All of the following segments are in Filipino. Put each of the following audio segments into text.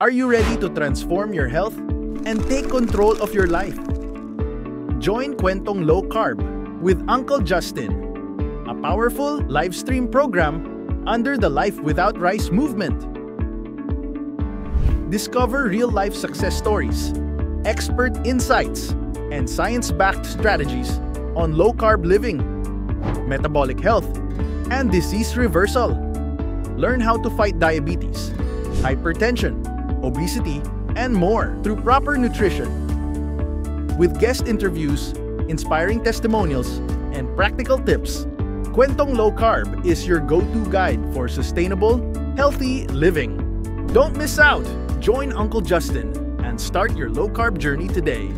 Are you ready to transform your health and take control of your life? Join Kwentong Low Carb with Uncle Justin, a powerful live stream program under the Life Without Rice movement. Discover real-life success stories, expert insights, and science-backed strategies on low-carb living, metabolic health, and disease reversal. Learn how to fight diabetes, hypertension, obesity, and more through proper nutrition. With guest interviews, inspiring testimonials, and practical tips, Kwentong Low Carb is your go-to guide for sustainable, healthy living. Don't miss out! Join Uncle Justin and start your low-carb journey today.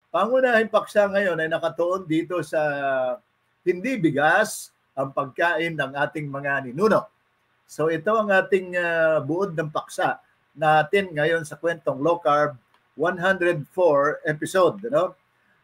Pangunahing paksa ngayon ay nakatuon dito sa hindi bigas ang pagkain ng ating mga ninuno. So ito ang ating buod ng paksa natin ngayon sa Kwentong Low Carb 104 episode. No?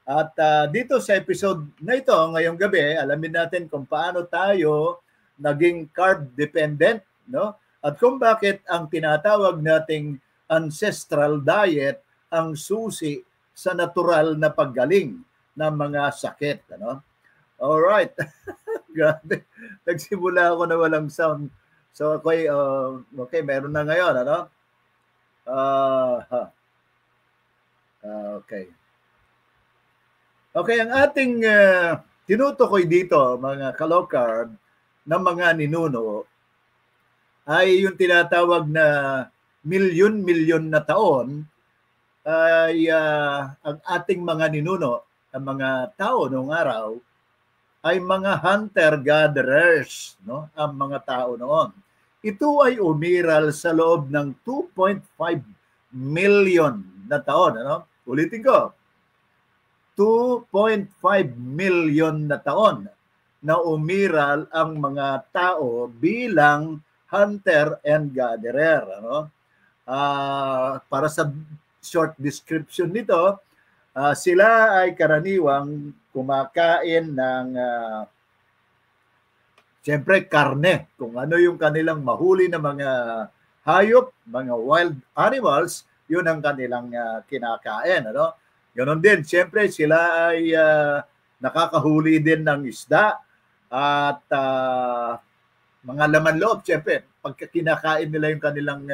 At dito sa episode na ito, ngayong gabi, alamin natin kung paano tayo naging carb dependent. No? At kung bakit ang tinatawag nating ancestral diet ang susi sa natural na paggaling ng mga sakit. Ano? Alright. Grabe. Nagsimula ako na walang sound. So, okay, meron na ngayon. Ano? Okay. Okay, ang ating tinutukoy dito, mga ka-low carb, ng mga ninuno, ay yung tinatawag na milyon-milyon na taon ay ang ating mga ninuno, ang mga tao noong araw, ay mga hunter-gatherers, no? Ang mga tao noon. Ito ay umiral sa loob ng 2.5 million na taon. Ano? Ulitin ko, 2.5 million na taon na umiral ang mga tao bilang hunter and gatherer. Ano? Para sa short description nito, sila ay karaniwang kumakain ng siyempre karne, kung ano yung kanilang mahuli na mga hayop, mga wild animals, yun ang kanilang kinakain. Ano? Ganon din, siyempre sila ay nakakahuli din ng isda at mga laman loob. Siyempre, pagka kinakain nila yung kanilang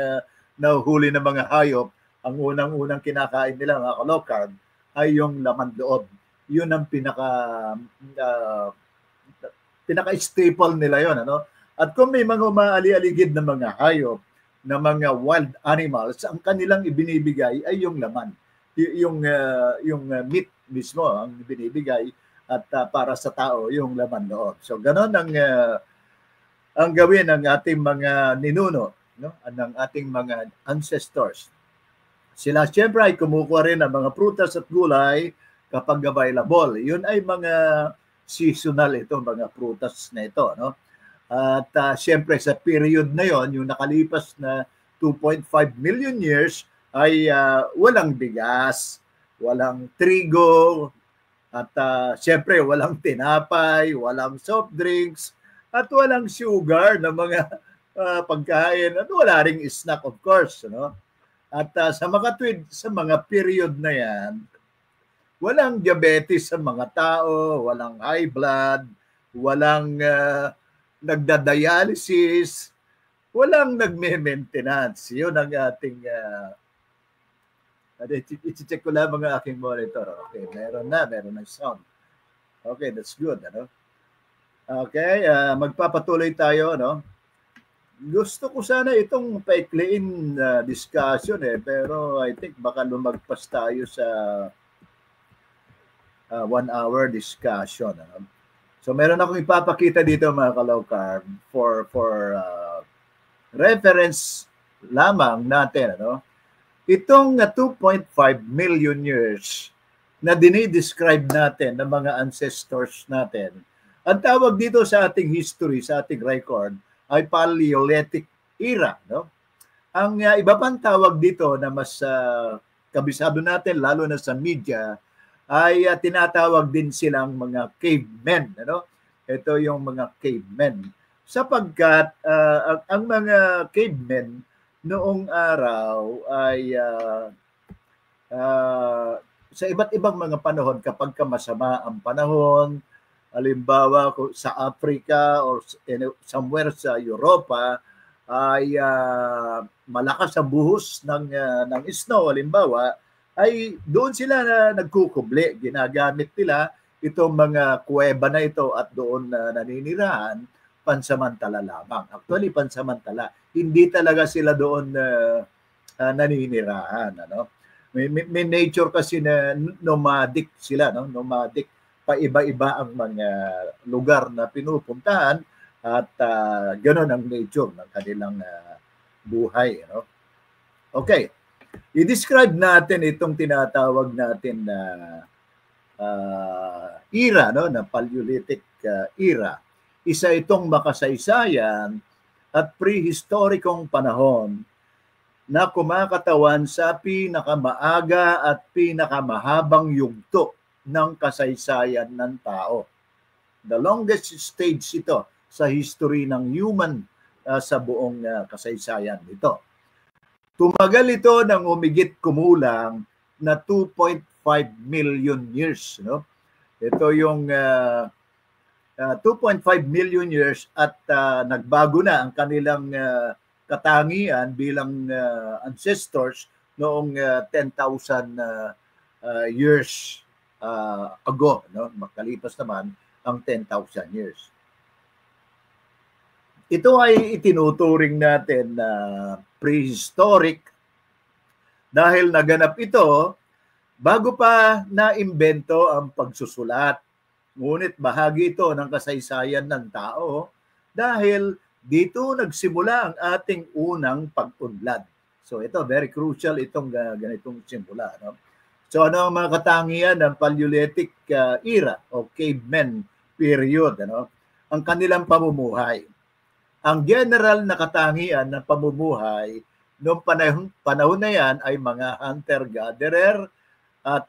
nahuhuli na mga hayop, ang unang-unang kinakain nila, mga low carb, ay yung laman loob. Yun ang pinaka-staple nila yon, ano? At kung may mga umaali-aligid na mga hayop, na mga wild animals, ang kanilang ibinibigay ay yung laman. Yung meat mismo ang ibinibigay at para sa tao yung laman loob. So ganon ang gawin ng ating mga ninuno, no? Ng ating mga ancestors. Sila siyempre ay kumukuha rin ng mga prutas at gulay kapag available. Yun ay mga seasonal ito, mga prutas na ito. No? At siyempre sa period na yon, yung nakalipas na 2.5 million years, ay walang bigas, walang trigo, at siyempre walang tinapay, walang soft drinks, at walang sugar na mga pagkain, at wala ring snack of course. No? At sa mga period na yan, walang diabetes sa mga tao, walang high blood, walang nagda-dialysis, walang nagme-maintenance. Yun ang ating i-check ko lang mga aking monitor. Okay, meron na sound. Okay, that's good. Ano? Okay, magpapatuloy tayo, no? Gusto ko sana itong paikliin discussion pero I think baka lumagpas tayo sa 1 hour discussion. So meron akong ipapakita dito mga ka-low carb for reference lamang natin. Ano? Itong 2.5 million years na dinidescribe natin ng mga ancestors natin, ang tawag dito sa ating history, sa ating record, ay Paleolithic era. No? Ang iba pang tawag dito na mas kabisado natin, lalo na sa media, ay tinatawag din silang mga cavemen. Ano? Ito yung mga cavemen. Sapagkat ang mga cavemen noong araw ay sa iba't ibang mga panahon, kapag masama ang panahon, halimbawa sa Africa or somewhere sa Europa, ay malakas ang buhos ng snow, halimbawa, ay doon sila na nagkukubli. Ginagamit nila itong mga kuweba na ito at doon naninirahan pansamantala lamang. Actually, pansamantala. Hindi talaga sila doon naninirahan. Ano? May nature kasi na nomadic sila, no? Nomadic, paiba-iba ang mga lugar na pinupuntahan at ganoon ang nature ng kanilang buhay, no? Okay. I-describe natin itong tinatawag natin na era, no, na Paleolithic era. Isa itong makasaysayan at prehistorikong panahon na kumakatawan sa pinakamaaga at pinakamahabang yugto ng kasaysayan ng tao. The longest stage ito sa history ng human sa buong kasaysayan nito. Tumagal ito ng umigit kumulang na 2.5 million years. No? Ito yung 2.5 million years at nagbago na ang kanilang katangian bilang ancestors noong 10,000 years ago, no? Makalipas naman ang 10,000 years. Ito ay itinuturing natin na prehistoric dahil naganap ito bago pa naimbento ang pagsusulat. Ngunit bahagi ito ng kasaysayan ng tao dahil dito nagsimula ang ating unang pag-unlad. So ito, very crucial itong ganitong simula. No? So ano ang mga katangian ng Paleolithic era o caveman period? Ano? Ang kanilang pamumuhay. Ang general na katangian ng pamumuhay noong panahon na yan ay mga hunter-gatherer at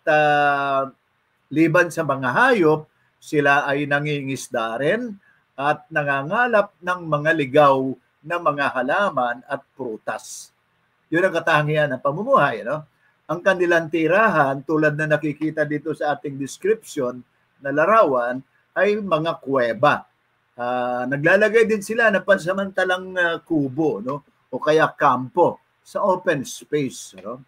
liban sa mga hayop, sila ay nangingisda rin at nangangalap ng mga ligaw na mga halaman at prutas. Yun ang katangian ng pamumuhay. No? Ang kanilang tirahan, tulad na nakikita dito sa ating description na larawan, ay mga kuweba. Naglalagay din sila ng pansamantalang kubo, no? O kaya kampo sa open space. No?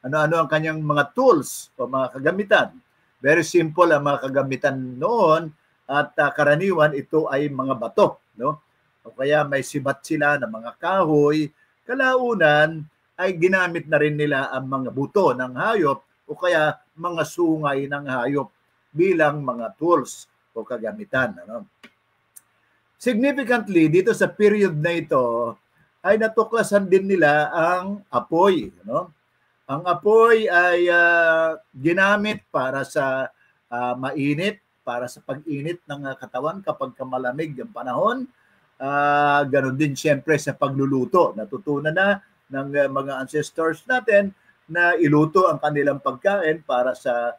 Ano-ano ang kanyang mga tools o mga kagamitan. Very simple ang mga kagamitan noon at karaniwan ito ay mga bato. No? O kaya may sibat sila ng mga kahoy. Kalaunan ay ginamit na rin nila ang mga buto ng hayop o kaya mga sungay ng hayop bilang mga tools o kagamitan. Ano? Significantly, dito sa period na ito, ay natuklasan din nila ang apoy. No? Ang apoy ay ginamit para sa mainit, para sa pag-init ng katawan kapag malamig ang panahon. Ganon din siyempre sa pagluluto. Natutunan na ng mga ancestors natin na iluto ang kanilang pagkain para sa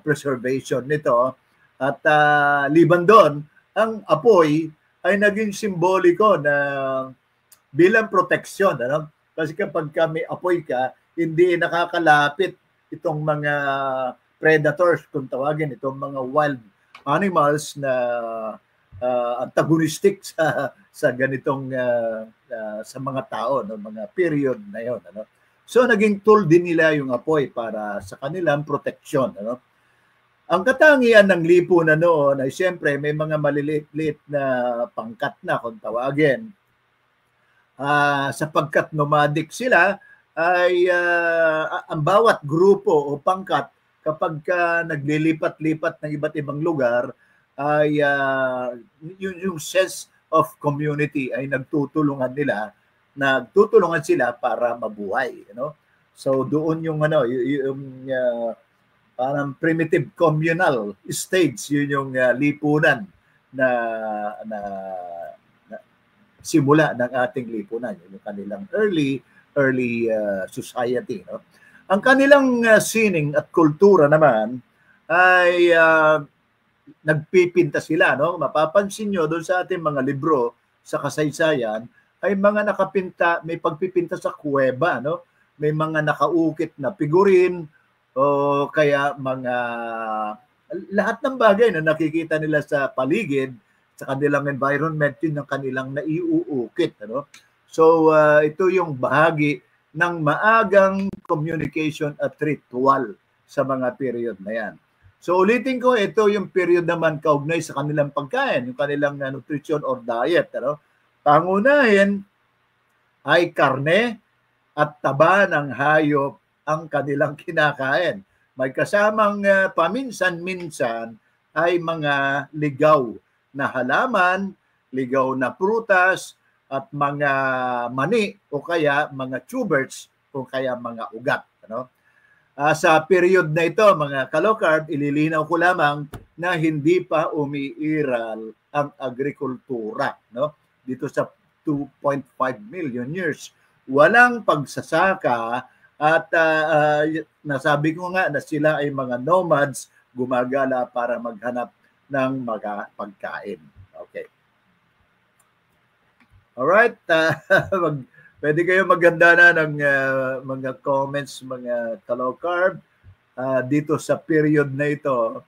preservation nito. At liban doon, ang apoy ay naging simboliko na bilang proteksyon. Ano? Kasi kapag may apoy ka, hindi nakakalapit itong mga predators, kung tawagin, itong mga wild animals na antagonistic sa ganitong sa mga tao, no? Mga period na yon. Ano? So naging tool din nila yung apoy para sa kanilang proteksyon. Ano? Ang katangian ng lipunan noon ay siyempre may mga maliliit na pangkat na, kung tawagin. Sapagkat nomadic sila, ay ang bawat grupo o pangkat kapag naglilipat-lipat ng iba't ibang lugar, ay yung sense of community ay nagtutulungan sila para mabuhay. You know? So doon yung parang primitive communal stage, yun yung lipunan na simula ng ating lipunan, yung kanilang early society. No? Ang kanilang sining at kultura naman ay nagpipinta sila, no? Mapapansin nyo doon sa ating mga libro sa kasaysayan ay mga nakapinta, may pagpipinta sa kuweba, no? May mga nakaukit na figurin o kaya mga lahat ng bagay na nakikita nila sa paligid, sa kanilang environment, yun ang kanilang naiuukit, ano? So ito yung bahagi ng maagang communication at ritual sa mga period na yan. So ulitin ko, ito yung period naman kaugnay sa kanilang pagkain, yung kanilang nutrition or diet. Ano? Pangunahin ay karne at taba ng hayop ang kanilang kinakain. May kasamang paminsan-minsan ay mga ligaw na halaman, ligaw na prutas, at mga mani o kaya mga tubers o kaya mga ugat. Ano? Sa period na ito, mga ka-low-carb, ililinaw ko lamang na hindi pa umiiral ang agrikultura. No? Dito sa 2.5 million years. Walang pagsasaka at nasabi ko nga na sila ay mga nomads, gumagala para maghanap ng mga pagkain. Okay. Alright, pwede kayo maganda na ng mga comments, mga ka-low-carb. Dito sa period na ito,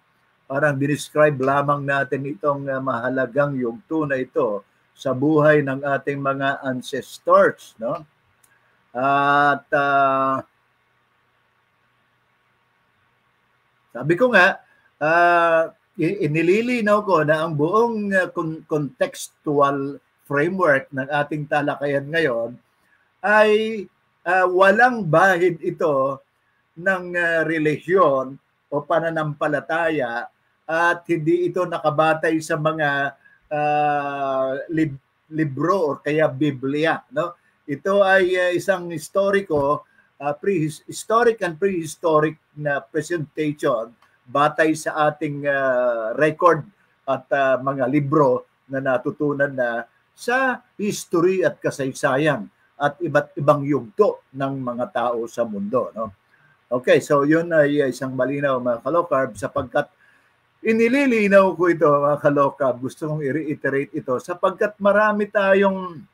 parang dinescribe lamang natin itong mahalagang yugto na ito sa buhay ng ating mga ancestors. No? At sabi ko nga, inililinaw ko na ang buong contextual framework ng ating talakayan ngayon ay walang bahid ito ng relihiyon o pananampalataya at hindi ito nakabatay sa mga libro o kaya Biblia. No? Ito ay isang historic and prehistoric na presentation batay sa ating record at mga libro na natutunan na sa history at kasaysayan at iba't ibang yugto ng mga tao sa mundo. No? Okay, so yun ay isang malinaw mga ka-low-carb sapagkat inililinaw ko ito mga ka-low-carb. Gusto kong i-reiterate ito sapagkat marami tayong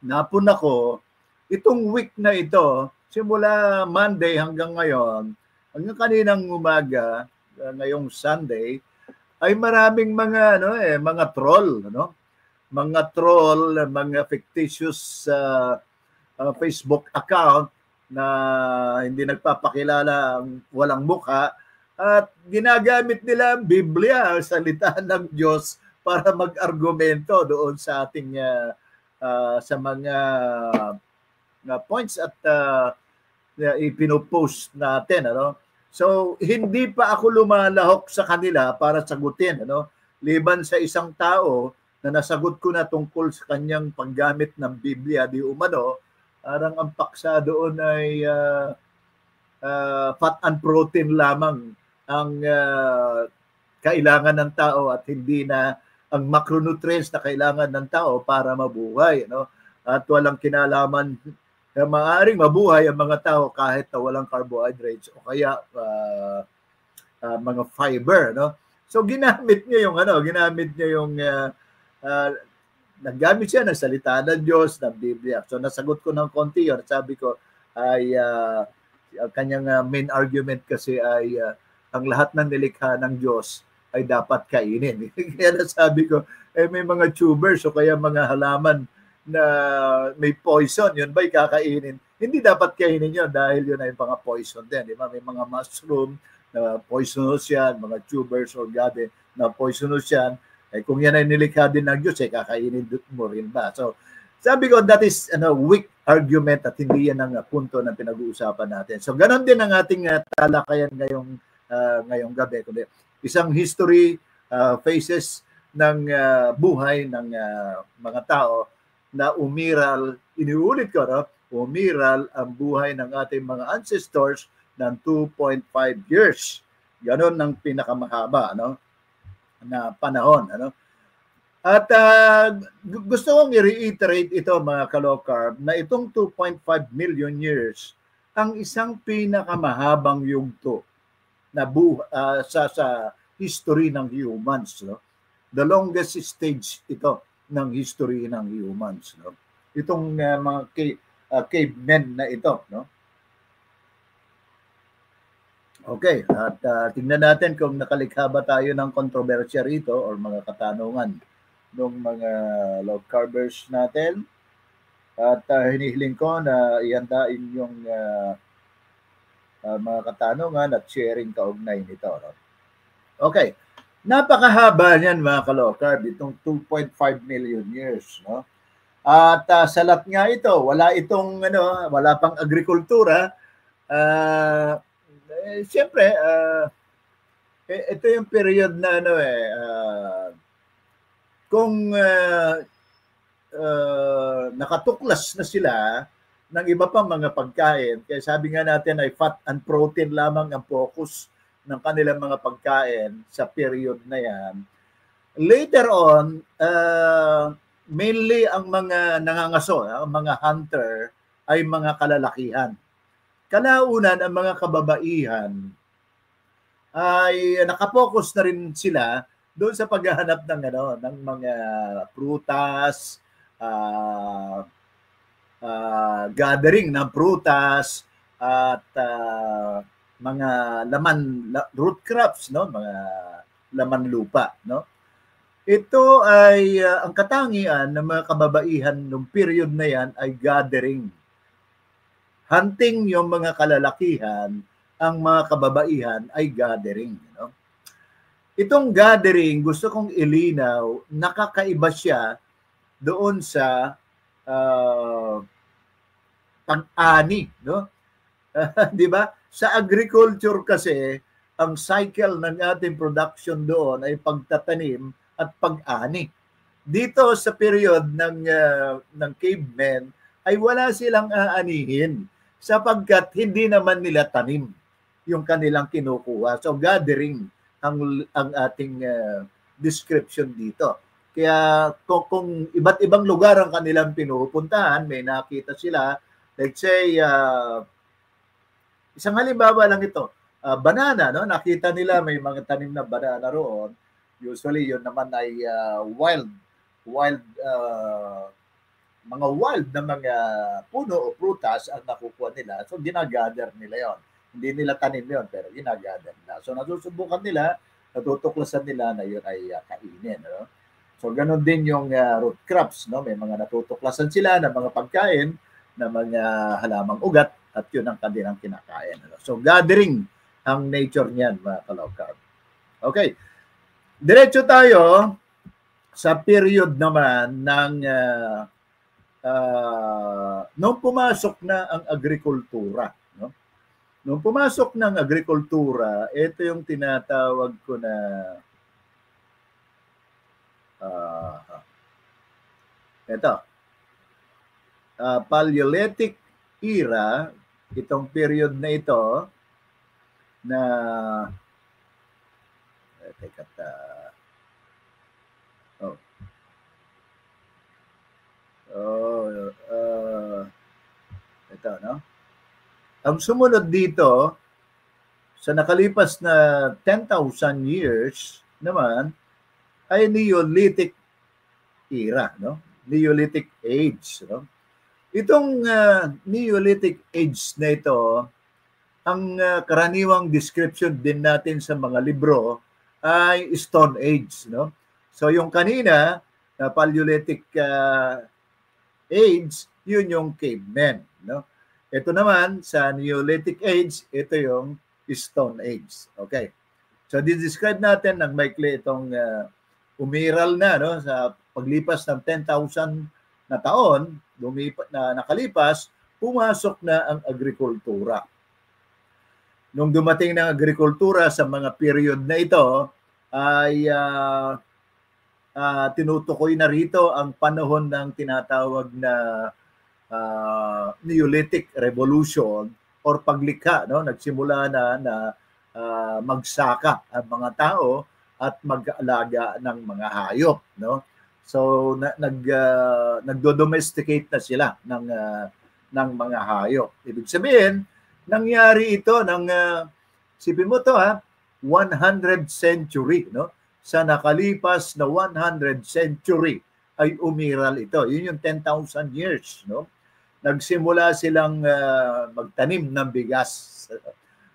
napuna ko itong week na ito simula Monday hanggang ngayon, hanggang kaninang umaga, ngayong Sunday, ay maraming mga mga troll, no? Mga troll, mga fictitious Facebook account na hindi nagpapakilala, walang mukha, at ginagamit nila ang Biblia, salita ng Diyos, para mag-argumento doon sa ating sa mga points at ipinopost natin. Ano? So, hindi pa ako lumalahok sa kanila para sagutin. Ano? Liban sa isang tao na nasagot ko na tungkol sa kanyang paggamit ng Biblia di umano, parang ang paksa doon ay fat and protein lamang ang kailangan ng tao at hindi na ang macronutrients na kailangan ng tao para mabuhay. No? At walang kinalaman, maaaring mabuhay ang mga tao kahit na walang carbohydrates o kaya mga fiber. No? So ginamit niya yung naggamit siya ng salita ng Diyos, ng Biblia. So nasagot ko ng konti yun. Sabi ko ay kanyang main argument kasi ay ang lahat ng nilikha ng Diyos ay dapat kainin. Kaya nasabi ko, may mga tubers o kaya mga halaman na may poison, yun ba'y kakainin? Hindi dapat kainin yun dahil yun ay mga poison din. Di ba? May mga mushroom na poisonous yan, mga tubers or gabi na poisonous yan. Kung yan ay nilikha din ng Diyos, kakainin mo rin ba? So, sabi ko, that is weak argument at hindi yan ang punto na pinag-uusapan natin. So, ganon din ang ating talakayan ngayong gabi. Isang history, phases ng buhay ng mga tao na umiral, iniulit ko, no? Umiral ang buhay ng ating mga ancestors ng 2.5 years. Ganon ang pinakamahaba, no? Na panahon. Ano? At gusto kong i-reiterate ito mga ka-low-carb na itong 2.5 million years ang isang pinakamahabang yugto na sa history ng humans, no? The longest stage ito ng history ng humans, no? Itong mga cavemen na ito, no? Okay, at tingnan natin kung nakalikha ba tayo ng kontrobersya rito or mga katanungan ng mga log carvers natin. At hinihiling ko na ihandain yung mga katanungan at sharing kaugnay nito. No? Okay, napakahaba niyan mga ka-low-carb, itong 2.5 million years. No? At salat nga ito, wala itong wala pang agrikultura. Siyempre, ito yung period na kung nakatuklas na sila ng iba pang mga pagkain, kaya sabi nga natin ay fat and protein lamang ang focus ng kanilang mga pagkain sa period na yan. Later on, mainly ang mga nangangaso, ang mga hunter, ay mga kalalakihan. Kalaunan, ang mga kababaihan ay nakapokus na rin sila doon sa paghahanap ng mga prutas, gathering ng prutas at mga root crops, no, mga laman lupa, no. Ito ay ang katangian ng mga kababaihan ng period na yan ay gathering. Hunting yung mga kalalakihan, ang mga kababaihan ay gathering. No? Itong gathering, gusto kong ilinaw, nakakaiba siya doon sa pag-ani. No? Di ba? Sa agriculture kasi, ang cycle ng ating production doon ay pagtatanim at pag-ani. Dito sa period ng cavemen, ay wala silang aanihin sapagkat hindi naman nila tanim yung kanilang kinukuha. So gathering ang ating description dito. Kaya kung iba't ibang lugar ang kanilang pinupuntahan, may nakita sila, let's say, isang halimbawa lang ito, banana, no? Nakita nila may mga tanim na banana roon. Usually yun naman ay mga wild na mga puno o prutas ang nakukuha nila. So, ginagather nila yon. Hindi nila tanim yon, pero ginagather nila. So, nasusubukan nila, natutuklasan nila na yun ay kainin. No? So, ganun din yung root crops. No? May mga natutuklasan sila ng mga pagkain, na mga halamang ugat, at yun ang kanilang kinakain. No? So, gathering ang nature niyan, mga ka-low-carb. Okay. Diretso tayo sa period naman ng nung pumasok na ang agrikultura, no? Nung pumasok ng agrikultura, ito yung tinatawag ko na Paleolithic era, itong period na ito na ito, no? Ang sumunod dito, sa nakalipas na 10,000 years naman, ay Neolithic era, no? Neolithic age, no? Itong Neolithic age na ito, ang karaniwang description din natin sa mga libro ay Stone Age, no? So yung kanina, na Paleolithic age, yun yung cavemen, no? Ito naman sa Neolithic age, ito yung Stone Age. Okay. So describe natin ng maikli itong umiral na, no, sa paglipas ng 10,000 na taon, nakalipas, pumasok na ang agrikultura. Nung dumating ng agrikultura sa mga period na ito, ay tinutukoy na rito ang panahon ng tinatawag na Neolithic Revolution or paglikha, no? Nagsimula na magsaka ang mga tao at mag-aalaga ng mga hayop, no? So nagdo-domesticate na sila ng mga hayop. Ibig sabihin, Nangyari ito ng, sipin mo to 100th century, no? Sa nakalipas na 100th century ay umiral ito. Yun yung 10,000 years, no? Nagsimula silang magtanim ng bigas,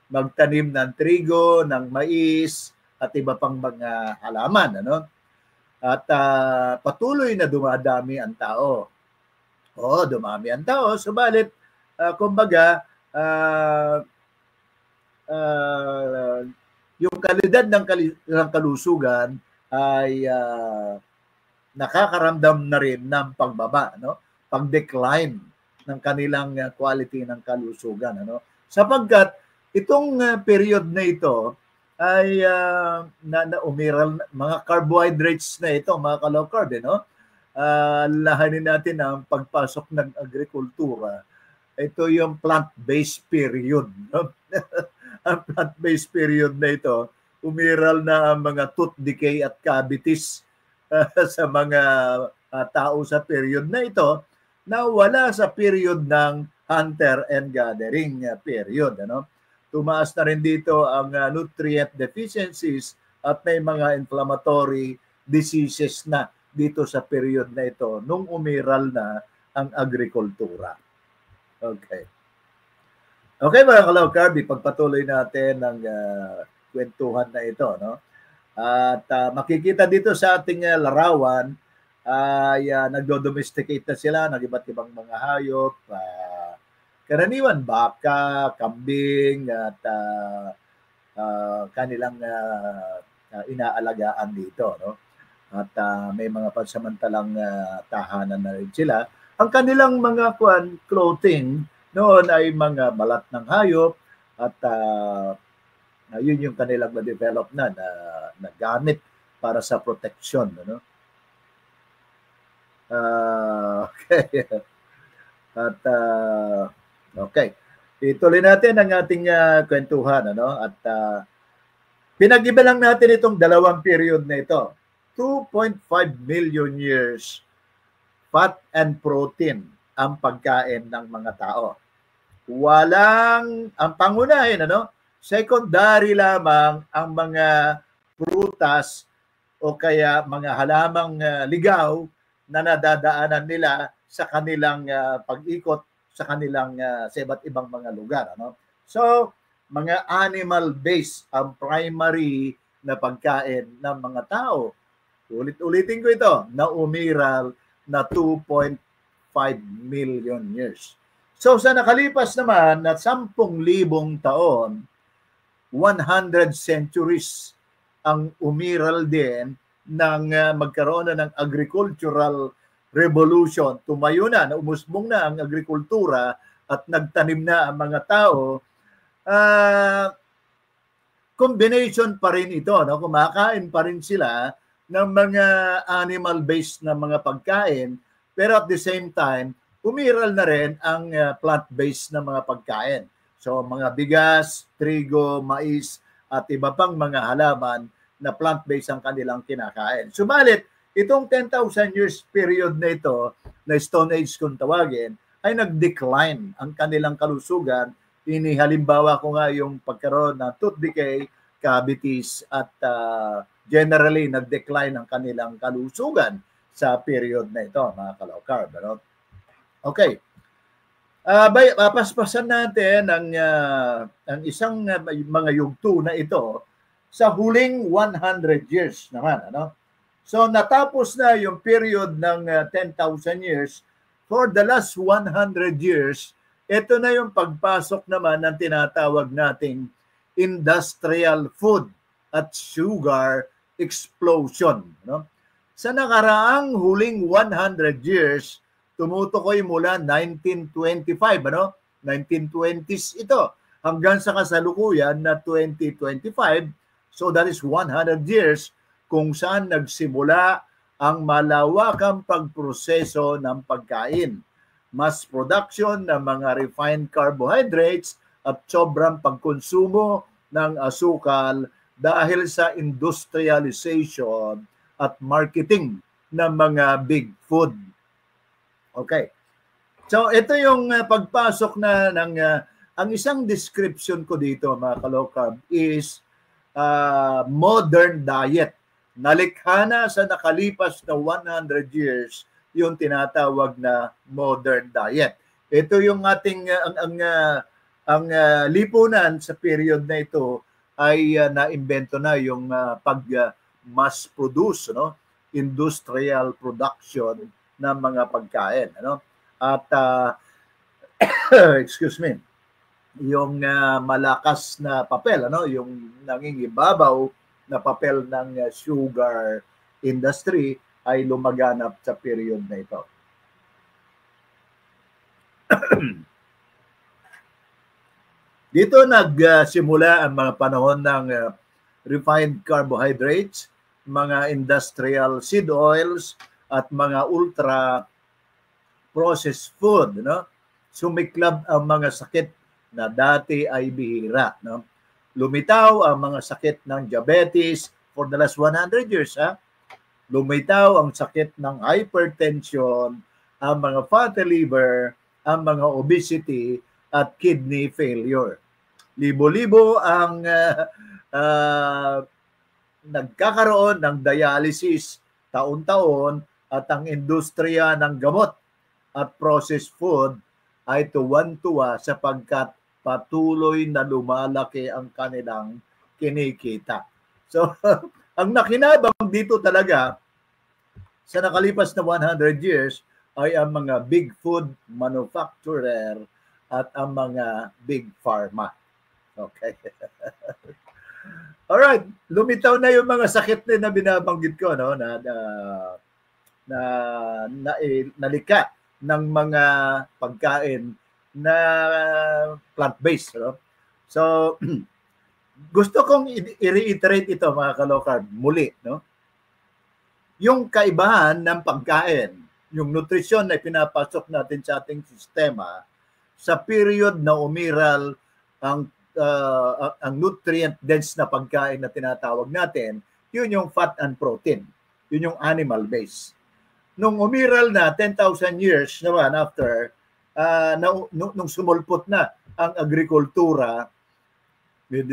magtanim ng trigo, ng mais, at iba pang mga halaman, ano? At patuloy na dumadami ang tao. Dumami ang tao, subalit kumbaga yung kalidad ng kalusugan ay nakakaramdam na rin ng pagbaba, no? Pag-decline ng kanilang quality ng kalusugan, ano? Sapagkat itong period na ito ay umiral, mga carbohydrates na ito, mga ka-low carb, no? Lahanin natin ang pagpasok ng agrikultura. Ito yung plant-based period, no? Ang plant-based period na ito, umiral na ang mga tooth decay at cavities sa mga tao sa period na ito, na wala sa period ng hunter and gathering period, ano? Tumaas na rin dito ang nutrient deficiencies at may mga inflammatory diseases na dito sa period na ito nung umiral na ang agrikultura. Okay. Okay mga ka-low carb, pagpatuloy natin ang kwentuhan na ito, no? At makikita dito sa ating larawan ay nagdo-domesticate na sila ng iba't ibang mga hayop, karaniwan baka, kambing at kanilang inaalagaan dito, no? At may mga pansamantalang tahanan na rin sila. Ang kanilang mga clothing noon ay mga balat ng hayop at yun yung kanilang na-develop na gamit para sa protection, ano? Okay. At okay. Ituloy natin ang ating kwentuhan, ano? At pinag-iba lang natin itong dalawang period na ito. 2.5 million years fat and protein ang pagkain ng mga tao. Walang, ang pangunahin, ano? Secondary lamang ang mga prutas o kaya mga halamang ligaw na nadadaanan nila sa kanilang pag-ikot sa kanilang sa iba't ibang mga lugar, ano? So, mga animal-based ang primary na pagkain ng mga tao. Ulit-ulitin ko ito, na umiral na 2.5 million years. So sa nakalipas naman na 10,000 taon, 100 centuries ang umiral din ng magkaroon na ng agricultural revolution. Tumayo na, umusbong na ang agrikultura at nagtanim na ang mga tao. Combination pa rin ito, no? Kumakain pa rin sila ng mga animal-based na mga pagkain, pero at the same time, umiral na rin ang plant-based na mga pagkain. So mga bigas, trigo, mais, at iba pang mga halaman na plant-based ang kanilang kinakain. Subalit, itong 10,000 years period na ito, na Stone Age kung tawagin, ay nag-decline ang kanilang kalusugan. Halimbawa ko nga yung pagkaroon ng tooth decay, cavities, at generally nag-decline ang kanilang kalusugan sa period na ito, mga ka-low carb. Ano? Okay. Paspasan natin ang isang mga yugto na ito sa huling 100 years naman. Ano? So natapos na yung period ng 10,000 years. For the last 100 years, ito na yung pagpasok naman ng tinatawag nating industrial food at sugar explosion, no? Sa nakaraang huling 100 years, tumutukoy mula 1925, ano? 1920s ito hanggang sa kasalukuyan na 2025. So that is 100 years kung saan nagsimula ang malawakang pagproseso ng pagkain, mass production ng mga refined carbohydrates at sobrang pagkonsumo ng asukal dahil sa industrialization at marketing ng mga big food. Okay. So ito yung pagpasok na ng Ang isang description ko dito, mga ka-low carb, is modern diet. Nalikha na sa nakalipas na 100 years yung tinatawag na modern diet. Ito yung ating ang lipunan sa period na ito ay naimbento na yung pag-mass produce, no? Industrial production ng mga pagkain, ano? At excuse me, yung malakas na papel, ano, yung nangingibabaw na papel ng sugar industry ay lumaganap sa period na ito. Dito nagsimula ang mga panahon ng refined carbohydrates, mga industrial seed oils, at mga ultra processed food, no? Sumiklab ang mga sakit na dati ay bihira, no? Lumitaw ang mga sakit ng diabetes for the last 100 years, ha? Lumitaw ang sakit ng hypertension, ang mga fatty liver, ang mga obesity, at kidney failure. Libo-libo ang nagkakaroon ng dialysis taon-taon, at ang industriya ng gamot at processed food ay tuwan-tuwa sapagkat patuloy na lumalaki ang kanilang kinikita. So, ang nakinabang dito talaga sa nakalipas na 100 years ay ang mga big food manufacturer at ang mga big pharma. Okay. Alright, lumitaw na yung mga sakit na binabanggit ko, no, na nalika ng mga pagkain na plant-based, no? So gusto kong i-reiterate ito, mga ka-low carb, muli, no? Yung kaibahan ng pagkain, yung nutrisyon na pinapasok natin sa ating sistema sa period na umiral ang nutrient dense na pagkain na tinatawag natin, yun yung fat and protein. Yun yung animal base. Nung umiral na 10,000 years naman after, nung sumulpot na ang agrikultura,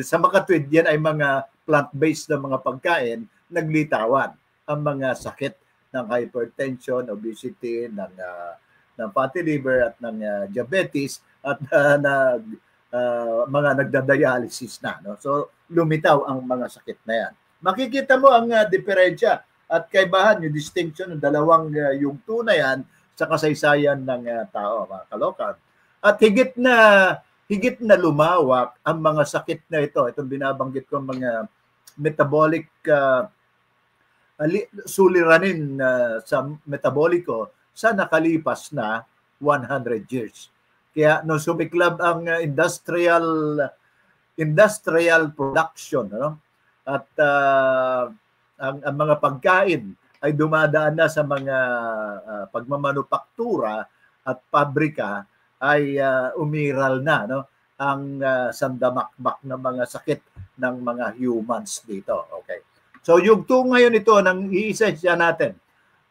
sa makatwid, yan ay mga plant-based na mga pagkain, naglitawan ang mga sakit ng hypertension, obesity, ng fatty liver, at ng diabetes, at mga nagdadialysis na. No? So, lumitaw ang mga sakit na yan. Makikita mo ang diferensya at kaibahan, yung distinction ng dalawang yugto na yan sa kasaysayan ng tao, mga ka-low carb. At higit na lumawak ang mga sakit na ito. Itong binabanggit ko, mga metabolic suliranin sa metaboliko sa nakalipas na 100 years. Kaya nung sumiklab ang industrial production, no? At ang mga pagkain ay dumadaan na sa mga pagmamanupaktura at pabrika, ay umiral na, no? Ang sandamakmak ng mga sakit ng mga humans dito. Okay. So yugto ngayon ito nang iisa-isa natin.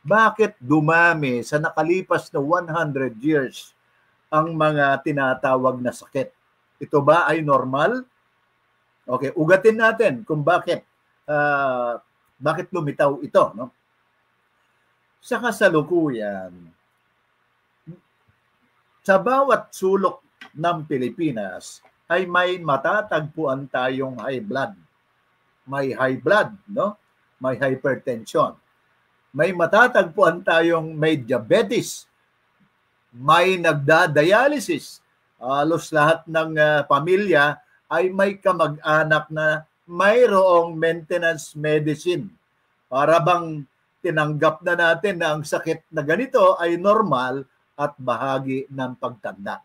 Bakit dumami sa nakalipas na 100 years ang mga tinatawag na sakit? Ito ba ay normal? Okay, ugatin natin kung bakit lumitaw ito, no? Sa kasalukuyan, sa bawat sulok ng Pilipinas ay may matatagpuan tayong high blood. May high blood, no? May hypertension. May matatagpuan tayong may diabetes. May nagda-dialysis. Halos lahat ng pamilya ay may kamag-anak na mayroong maintenance medicine. Para bang tinanggap na natin na ang sakit na ganito ay normal at bahagi ng pagtanda.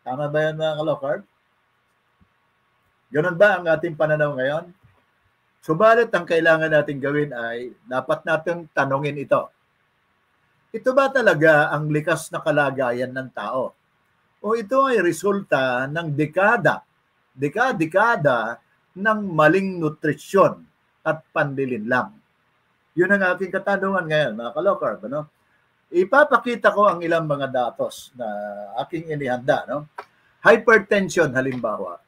Tama ba yan, mga ka-low carb? Ganun ba ang ating pananaw ngayon? Subalit ang kailangan natin gawin ay dapat natin tanungin ito. Ito ba talaga ang likas na kalagayan ng tao? O ito ay resulta ng dekada ng maling nutrisyon at panlilinlang? Yun ang aking katanungan ngayon, mga ka-low carb, ano? Ipapakita ko ang ilang mga datos na aking inihanda, no? Hypertension halimbawa,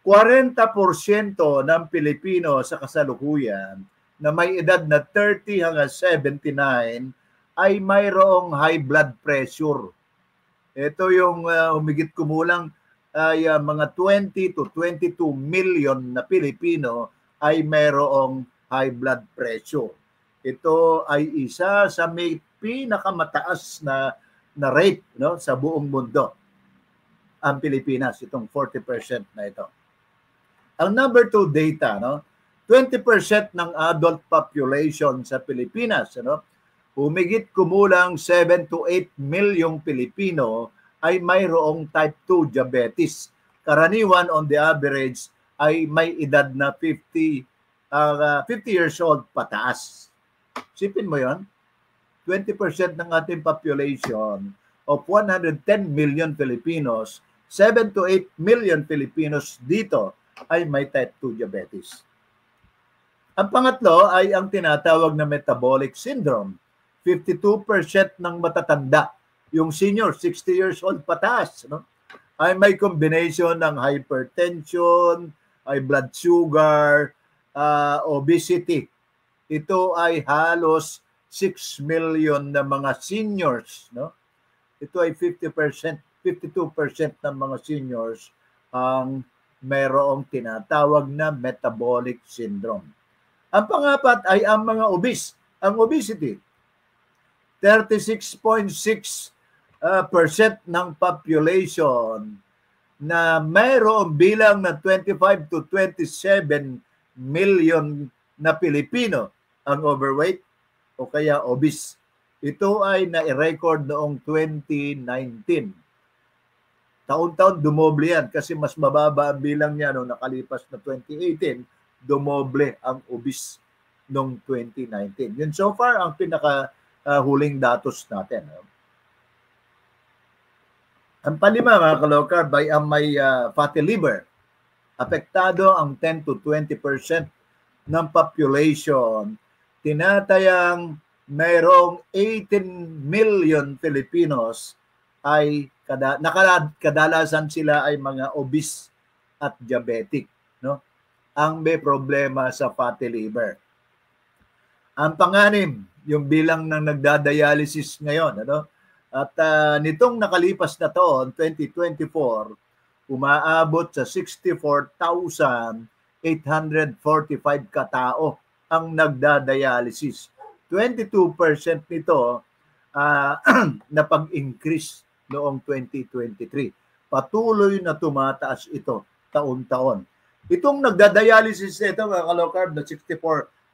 40% ng Pilipino sa kasalukuyan na may edad na 30 hanggang 79 ay mayroong high blood pressure. Ito yung humigit kumulang ay mga 20 to 22 million na Pilipino ay mayroong high blood pressure. Ito ay isa sa may pinakamataas na rate, no, sa buong mundo. Ang Pilipinas, itong 40% na ito. Ang number 2 data, no, 20% ng adult population sa Pilipinas, no, humigit kumulang 7 to 8 milyong Pilipino ay mayroong type 2 diabetes. Karaniwan on the average ay may edad na 50 years old pataas. Sipin mo yon, 20% ng ating population of 110 million Filipinos, 7 to 8 million Filipinos dito ay may type 2 diabetes. Ang pangatlo ay ang tinatawag na metabolic syndrome. 52% ng matatanda, yung senior, 60 years old pataas, no, ay may combination ng hypertension, high blood sugar, obesity. Ito ay halos 6 million na mga seniors, no? Ito ay 50%, 52% ng mga seniors ang mayroong tinatawag na metabolic syndrome. Ang pangapat ay ang mga obese, ang obesity. 36.6% ng population na mayroong bilang na 25 to 27 million na Pilipino ang overweight o kaya obese. Ito ay na-record noong 2019. Taon-taon dumoble yan kasi mas mababa ang bilang niya noong nakalipas na 2018, dumoble ang obese noong 2019. Yun so far ang pinaka huling datos natin. Ang palima, mga ka-low-carb, ay ang may fatty liver. Apektado ang 10 to 20% ng population. Tinatayang mayroong 18 million Filipinos ay kadalasan sila ay mga obese at diabetic, no? Ang may problema sa fatty liver. Ang panganim, yung bilang ng nagdadialysis ngayon, ano? At nitong nakalipas na taon, 2024, umaabot sa 64,845 katao ang nagdadialysis. 22% nito na pag-increase noong 2023. Patuloy na tumataas ito taon-taon. Itong nagdadialysis ito, mga ka-low-carb, na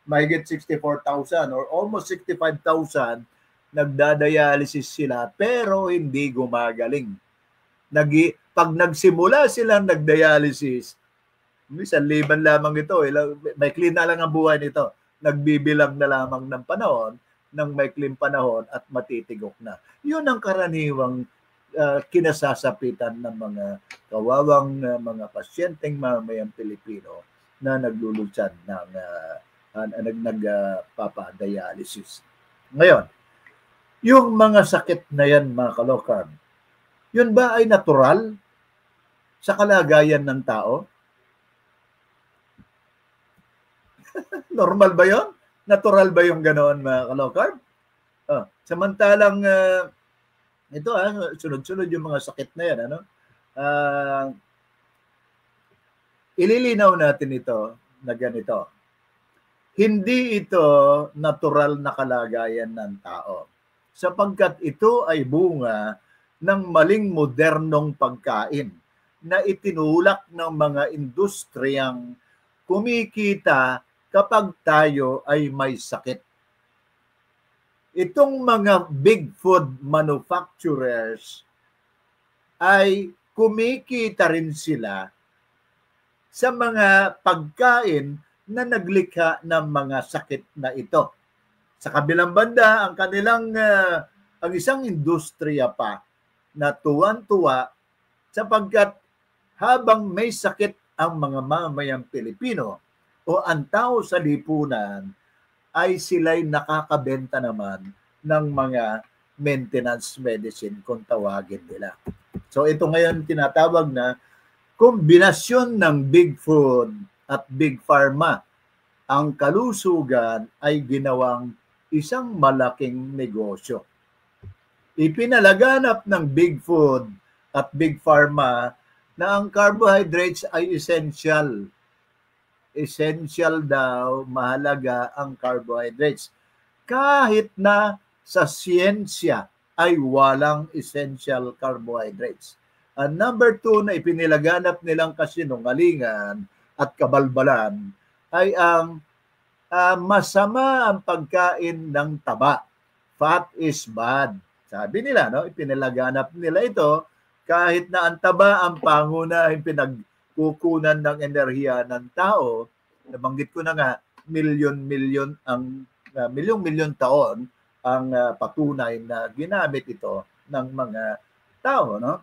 mahigit 64,000 or almost 65,000, nagdadialysis sila pero hindi gumagaling. Pag nagsimula silang nagdialysis, minsan liban lamang ito, may clean na lang ang buhay nito. Nagbibilang na lamang ng panahon, ng may clean panahon at matitigok na. Yun ang karaniwang kinasasapitan ng mga kawawang mga pasyenteng mamamayang Pilipino na naglulutsad ng nagpapadialysis. Ngayon, yung mga sakit na yan, mga ka-low-carb, yun ba ay natural sa kalagayan ng tao? Normal ba yun? Natural ba yung ganoon, mga ka-low-carb? Samantalang, ito sunod-sunod yung mga sakit na yan, ano? Ililinaw natin ito na ganito. Hindi ito natural na kalagayan ng tao, sapagkat ito ay bunga ng maling modernong pagkain na itinulak ng mga industriyang kumikita kapag tayo ay may sakit. Itong mga big food manufacturers ay kumikita rin sila sa mga pagkain na naglikha ng mga sakit na ito. Sa kabilang banda, ang kanilang ang isang industriya pa na tuwan-tuwa sapagkat habang may sakit ang mga mamamayang Pilipino o ang tao sa lipunan, ay sila'y nakakabenta naman ng mga maintenance medicine kung tawagin nila. So ito ngayon tinatawag na kombinasyon ng big food at big pharma. Ang kalusugan ay ginawang isang malaking negosyo. Ipinalaganap ng big food at big pharma na ang carbohydrates ay essential. Essential daw, mahalaga ang carbohydrates. Kahit na sa siyensya ay walang essential carbohydrates. And number 2 na ipinilaganap nilang kasinungalingan at kabalbalan ay ang masama ang pagkain ng taba. Fat is bad. Sabi nila, no? Ipinilaganap nila ito kahit na ang taba ang pangunahing pinagkukunan ng enerhiya ng tao. Nabanggit ko na nga, milyon-milyon taon ang patunay na ginamit ito ng mga tao, no?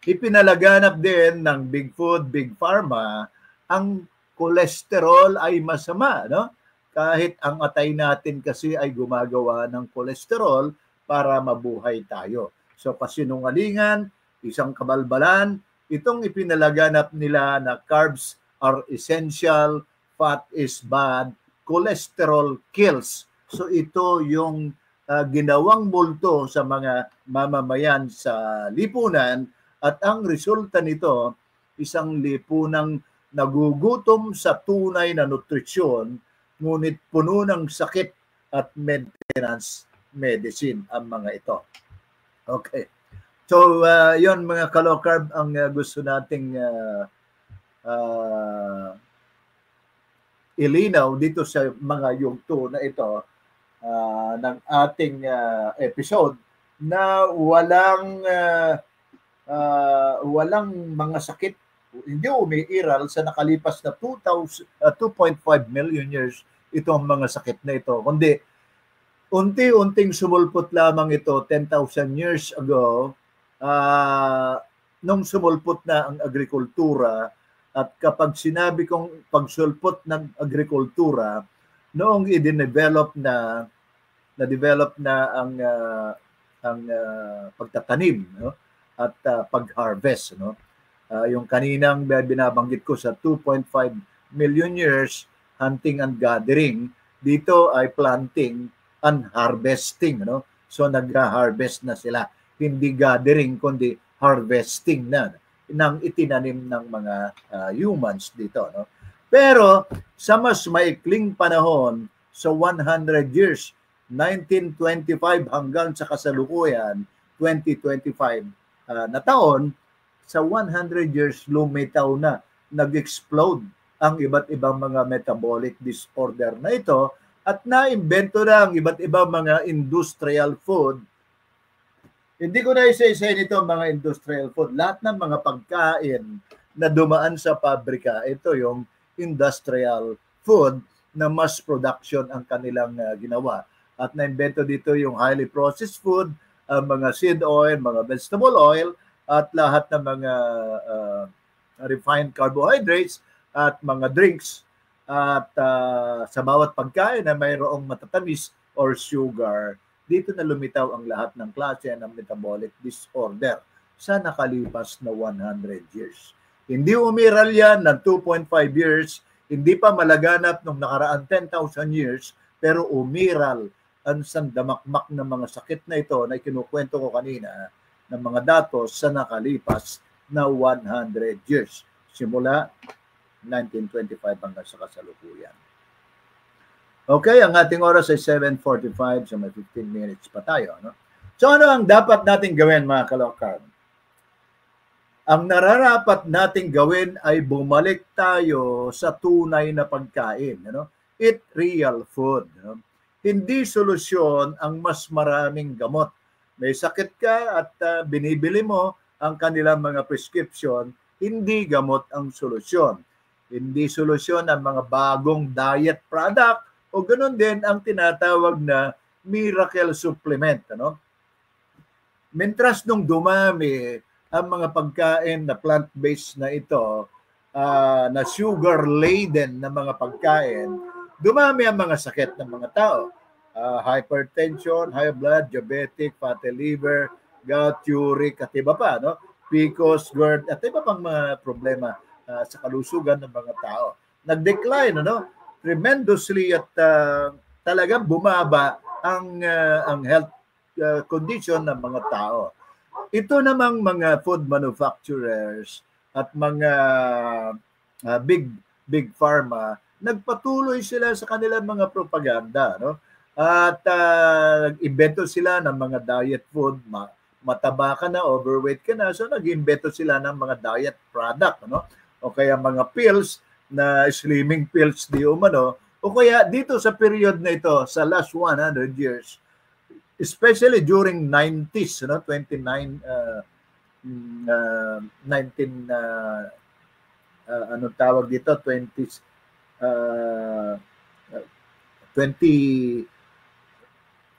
Ipinalaganap din ng big food, big pharma, ang cholesterol ay masama, no? Kahit ang atay natin kasi ay gumagawa ng cholesterol para mabuhay tayo. So pasinungalingan, isang kabalbalan, itong ipinalaganap nila na carbs are essential, fat is bad, cholesterol kills. So ito yung ginawang multo sa mga mamamayan sa lipunan at ang resulta nito, isang lipunang nagugutom sa tunay na nutrisyon, ngunit puno ng sakit at maintenance medicine ang mga ito. Okay. So, yon mga ka-low-carb ang gusto nating ilinaw dito sa mga yugto na ito ng ating episode na walang mga sakit, hindi umiiral sa nakalipas na 2.5 million years itong mga sakit na ito. Kundi unti-unting sumulpot lamang ito 10,000 years ago nung sumulpot na ang agrikultura. At kapag sinabi kong pagsulpot ng agrikultura, noong i-develop na ang pagtatanim, no? At pag-harvest, no? Yung kaninang binabanggit ko sa 2.5 million years, hunting and gathering, dito ay planting and harvesting, no? So nag-harvest na sila, hindi gathering kundi harvesting na ng itinanim ng mga humans dito, no? Pero sa mas maikling panahon, sa 100 years, 1925 hanggang sa kasalukuyan 2025 na taon, sa 100 years lumitaw na, nag-explode ang iba't ibang mga metabolic disorder na ito at naimbento na ang iba't ibang mga industrial food. Hindi ko na isa-isa nito mga industrial food. Lahat ng mga pagkain na dumaan sa pabrika, ito yung industrial food na mass production ang kanilang ginawa. At naimbento dito yung highly processed food, mga seed oil, mga vegetable oil, at lahat ng mga refined carbohydrates at mga drinks. At sa bawat pagkain na mayroong matatamis or sugar, dito na lumitaw ang lahat ng klase ng metabolic disorder sa nakalipas na 100 years. Hindi umiral yan ng 2.5 years, hindi pa malaganap nung nakaraan 10,000 years, pero umiral ang sandamakmak ng mga sakit na ito na ikinukwento ko kanina ng mga datos sa nakalipas na 100 years. Simula 1925 hanggang sa kasalukuyan. Okay, ang ating oras ay 7:45, so may 15 minutes pa tayo, no? So ano ang dapat nating gawin, mga ka-low-carb? Ang nararapat nating gawin ay bumalik tayo sa tunay na pagkain, no? Eat real food, no? Hindi solusyon ang mas maraming gamot. May sakit ka at binibili mo ang kanilang mga prescription, hindi gamot ang solusyon. Hindi solusyon ang mga bagong diet product o ganoon din ang tinatawag na miracle supplement, ano? Mentras nung dumami ang mga pagkain na plant-based na ito, na sugar-laden na mga pagkain, dumami ang mga sakit ng mga tao. Hypertension, high blood, diabetic, fatty liver, gout, uric, at iba pa, no? PCOS, GERD, at iba pang mga problema sa kalusugan ng mga tao. Nag-decline, ano? Tremendously at talagang bumaba ang health condition ng mga tao. Ito namang mga food manufacturers at mga big pharma, nagpatuloy sila sa kanilang mga propaganda, no? At nag-imbento sila ng mga diet food, mataba ka na, overweight ka na, so nag-imbento sila ng mga diet product, no? O kaya mga pills na slimming pills di umano, o kaya dito sa period na ito, sa last 100 years, especially during 90s, no? 19 tawag dito, 20s,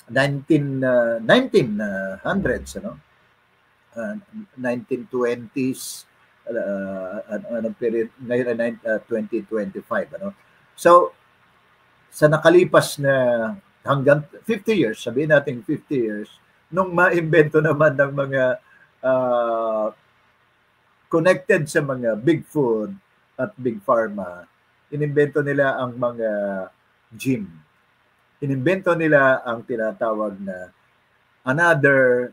1900s, ano? 1920s, period, 2025, ano? So, sa nakalipas na hanggang 50 years, sabihin natin 50 years, nung maimbento naman ng mga connected sa mga big food at big pharma, inimbento nila ang mga gym. Inimbento nila ang tinatawag na another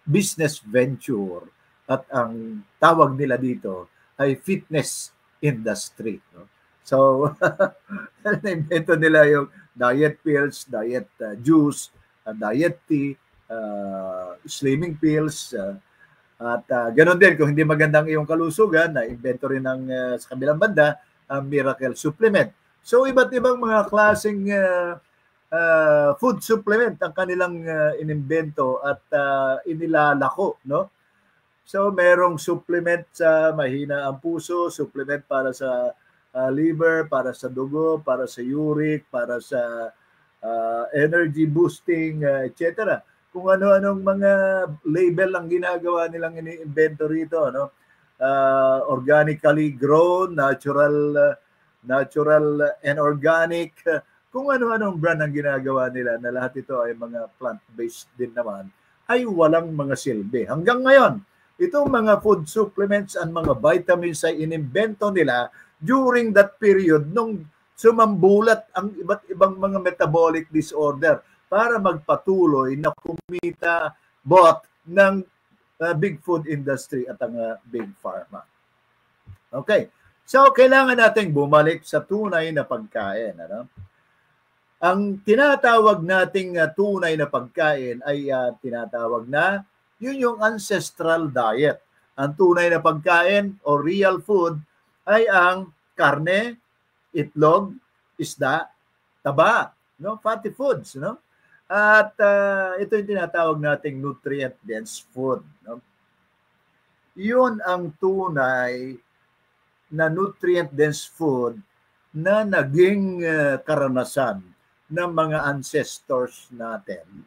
business venture at ang tawag nila dito ay fitness industry. No? So, inimbento nila yung diet pills, diet juice, diet tea, slimming pills, at ganoon din, kung hindi magandang iyong kalusugan, na invento rin ng sa kabilang banda, ang miracle supplement. So, iba't ibang mga klaseng food supplement ang kanilang inimbento at inilalako, no? So, merong supplement sa mahina ang puso, supplement para sa liver, para sa dugo, para sa uric, para sa energy boosting, etc. Kung ano-anong mga label ang ginagawa nilang ini-invento rito, no? Organically grown, natural and organic, kung ano-anong brand ang ginagawa nila, na lahat ito ay mga plant-based din naman, ay walang mga silbi. Hanggang ngayon, itong mga food supplements and mga vitamins ay inimbento nila during that period nung sumambulat ang iba't ibang mga metabolic disorder para magpatuloy na kumita both ng big food industry at ang big pharma. Okay. So, kailangan nating bumalik sa tunay na pagkain. Ano? Ang tinatawag nating tunay na pagkain ay tinatawag na yun yung ancestral diet. Ang tunay na pagkain o real food ay ang karne, itlog, isda, taba, no? Fatty foods, no? At ito yung tinatawag nating nutrient-dense food. No? Yun ang tunay na nutrient-dense food na naging karanasan ng mga ancestors natin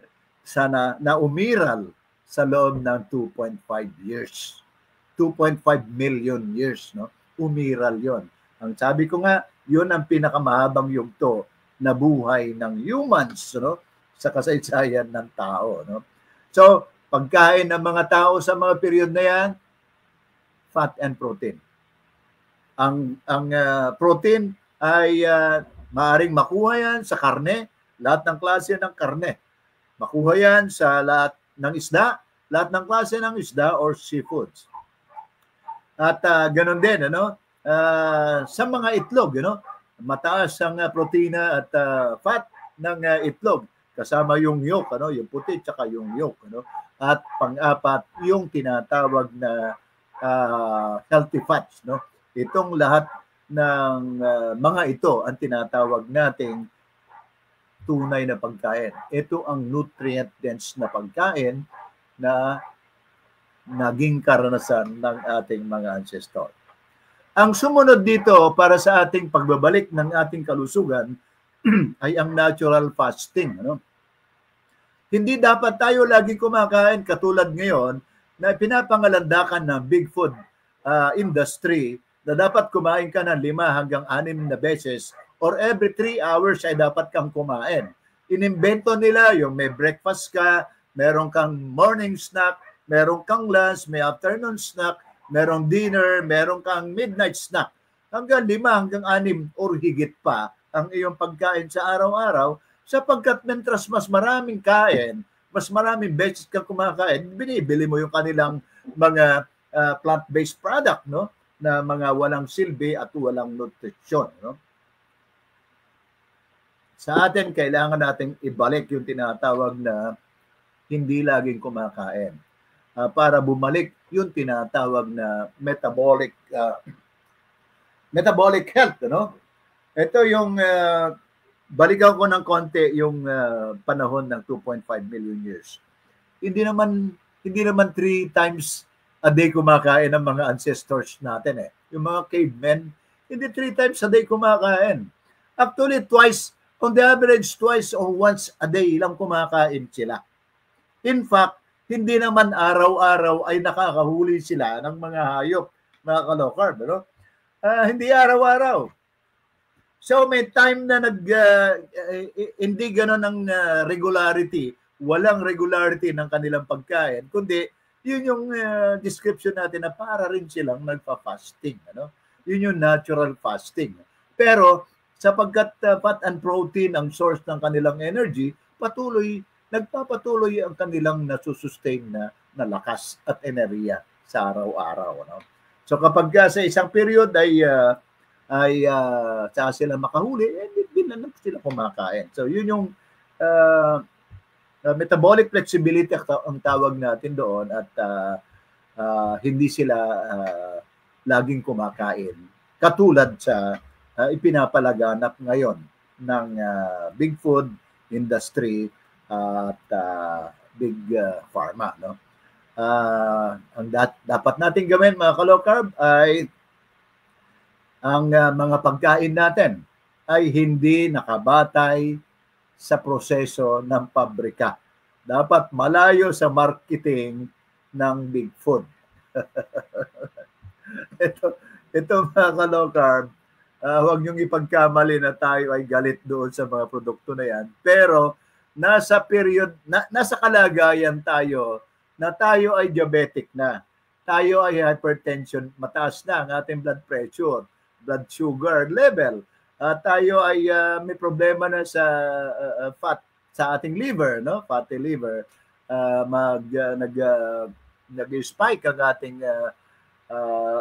na umiral sa loob ng 2.5 years. 2.5 million years, no? Umiral yon. Ang sabi ko nga, yun ang pinakamahabang yugto na buhay ng humans, no? Sa kasaysayan ng tao, no? So, pagkain ng mga tao sa mga period na yan, fat and protein. Ang protein ay maaring makuha yan sa karne, lahat ng klase ng karne. Makuha yan sa lahat ng isda, lahat ng klase ng isda or seafoods. At ganun din, ano? Sa mga itlog, mataas ang protina at fat ng itlog. Kasama yung yolk, yung puti tsaka yung yolk, At pang-apat, yung tinatawag na healthy fats, Itong lahat ng mga ito ang tinatawag nating tunay na pagkain. Ito ang nutrient-dense na pagkain na naging karanasan ng ating mga ancestor. Ang sumunod dito para sa ating pagbabalik ng ating kalusugan ay ang natural fasting. Hindi dapat tayo lagi kumakain katulad ngayon na pinapangalandakan ng big food industry na dapat kumain ka ng 5 hanggang 6 na beses or every 3 hours ay dapat kang kumain. Inimbento nila yung may breakfast ka, meron kang morning snack, Meron kang lunch, may afternoon snack, merong dinner, meron kang midnight snack. Hanggang 5, hanggang 6 or higit pa ang iyong pagkain sa araw-araw, sapagkat mentras mas maraming kain, mas maraming beses kang kumakain, binibili mo yung kanilang mga plant-based product, no? Na mga walang silbi at walang nutrisyon, no? Sa atin, kailangan nating ibalik yung tinatawag na hindi laging kumakain. Para bumalik yung tinatawag na metabolic health, no? Ito yung balikan ko ng konti yung panahon ng 2.5 million years. Hindi naman 3 times a day kumakain ng mga ancestors natin eh. Yung mga cavemen, hindi 3 times a day kumakain. Actually, on the average, twice or once a day lang kumakain sila. In fact, hindi naman araw-araw ay nakakahuli sila ng mga hayop, mga ka-low-carb, no? Hindi araw-araw. So may time na hindi gano'n ang regularity, walang regularity ng kanilang pagkain, kundi yun yung description natin na para rin silang nagpa-fasting. Ano? Yun yung natural fasting. Pero sapagkat fat and protein ang source ng kanilang energy, nagpapatuloy ang kanilang nasusustain na lakas at enerhiya sa araw-araw. Ano? So kapag sa isang period ay saka sila makahuli, din na sila kumakain. So yun yung metabolic flexibility ang tawag natin doon, at hindi sila laging kumakain. Katulad sa ipinapalaganap ngayon ng big food industry at big pharma. No? Ang dapat natin gawin, mga ka-low carb, ay ang mga pagkain natin ay hindi nakabatay sa proseso ng pabrika. Dapat malayo sa marketing ng big food. ito mga ka-low carb, huwag niyong ipagkamali na tayo ay galit doon sa mga produkto na yan. Pero nasa kalagayan tayo na tayo ay diabetic na. Tayo ay hypertension, mataas na ang ating blood pressure, blood sugar level. Tayo ay may problema na sa fat sa ating liver, no? Fatty liver. Nag-spike ang ating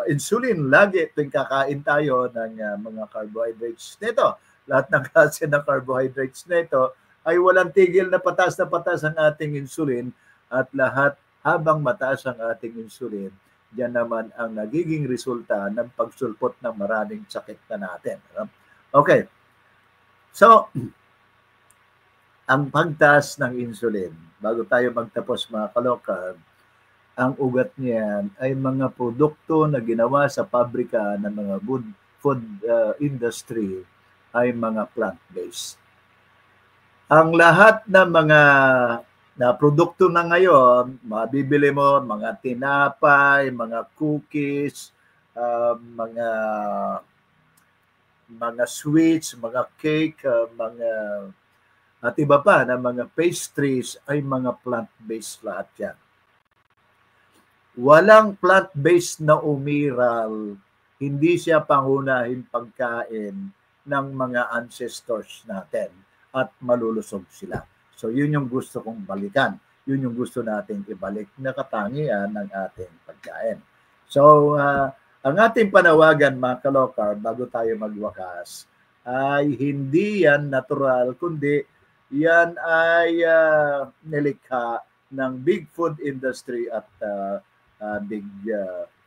insulin lagi tuwing kakain tayo ng mga carbohydrates nito. Lahat ng klase ng carbohydrates nito ay walang tigil na patas ang ating insulin, at lahat habang mataas ang ating insulin, diyan naman ang nagiging resulta ng pagsulpot ng maraming sakit na natin. Okay. So, ang pagtaas ng insulin, bago tayo magtapos mga ka-low carb, ang ugat niyan ay mga produkto na ginawa sa pabrika ng mga food industry ay mga plant-based. Ang lahat ng mga produkto na ngayon, mabibili mo, mga tinapay, mga cookies, mga sweets, mga cake, at iba pa na mga pastries ay mga plant-based lahat yan. Walang plant-based na umiral, hindi siya pangunahing pagkain ng mga ancestors natin at malulusog sila. So yun yung gusto kong balikan. Yun yung gusto nating ibalik na katangian ng ating pagkain. So ang ating panawagan mga ka-low carb bago tayo magwakas ay hindi yan natural, kundi yan ay nilikha ng big food industry at big